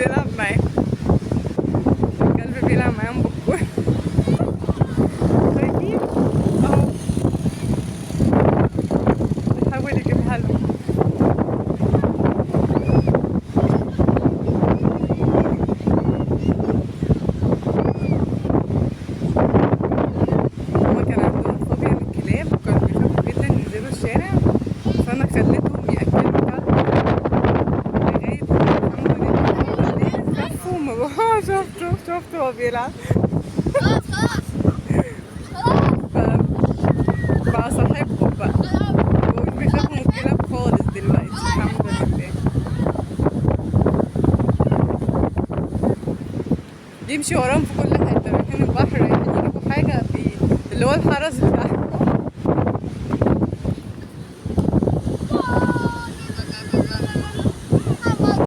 بيلعب معاه. الكلب بيلعب معاهم بالكورة. شايفين اهو بيحاول يجيبها لهم. هما كان عندهم فوبيا من الكلاب وكانوا بيخافوا جدا ينزلوا الشارع، فانا خليتهم ياكلوا كلب لغايه الحمد لله خفوا وما بقوا. شفتوا هو بيلعب. بقى صاحبهم بقى، ومش بيخافوا من الكلاب خالص دلوقتي الحمد لله. يمشي وراهم في كل حته، رايحين البحر، رايحين يجيبوا حاجه اللي هو الحرس بتاع